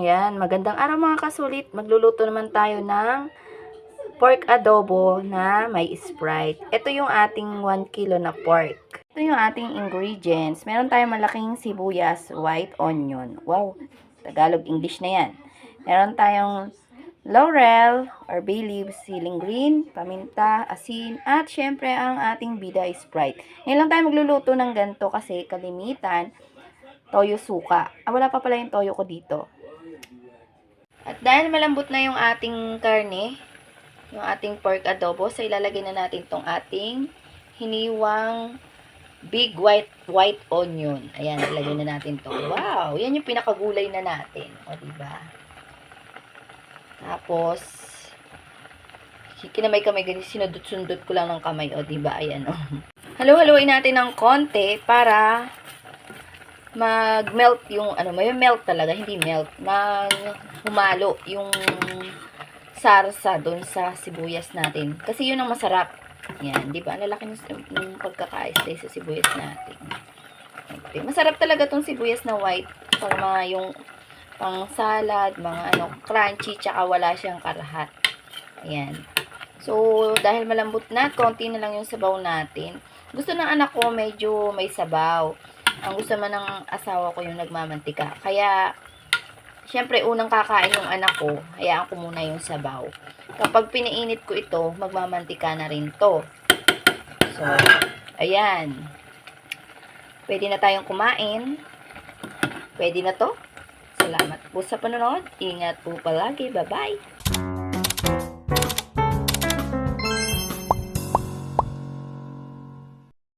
Ayan, magandang araw mga kasulit. Magluluto naman tayo ng pork adobo na may Sprite. Ito yung ating 1 kilo na pork. Ito yung ating ingredients. Meron tayong malaking sibuyas, white onion. Wow, Tagalog English na yan. Meron tayong laurel or bay leaves, siling green, paminta, asin, at syempre ang ating bida Sprite. Ngayon lang tayo magluluto ng ganito kasi kalimitan toyo suka. Wala pa pala yung toyo ko dito. At dahil malambot na yung ating karne, yung ating pork adobo, so ilalagay na natin tong ating hiniwang big white onion. Ayan, ilagay na natin to. Wow! Yan yung pinakagulay na natin. O, diba? Tapos, kinamay-kamay, sinudot-sundot ko lang ng kamay. O, diba? Ayan, o. Halo-haloin natin ng konti para mag-melt yung, may melt talaga, hindi melt, humalo yung sarsa doon sa sibuyas natin. Kasi yun ang masarap. Yan, di ba? Ang lalaki ng pagkakaistay sa sibuyas natin. Okay. Masarap talaga tong sibuyas na white. Para mga yung pang salad, mga crunchy, tsaka wala siyang karahat. Ayan. So, dahil malambot na, konti na lang yung sabaw natin. Gusto ng anak ko medyo may sabaw. Ang gusto man ng asawa ko yung nagmamantika. Kaya, syempre, unang kakain yung anak ko, hayaan ko muna yung sabaw. Kapag pinainit ko ito, magmamantika na rin to. So, ayan. Pwede na tayong kumain. Pwede na to. Salamat po sa panonood. Ingat po palagi. Bye-bye.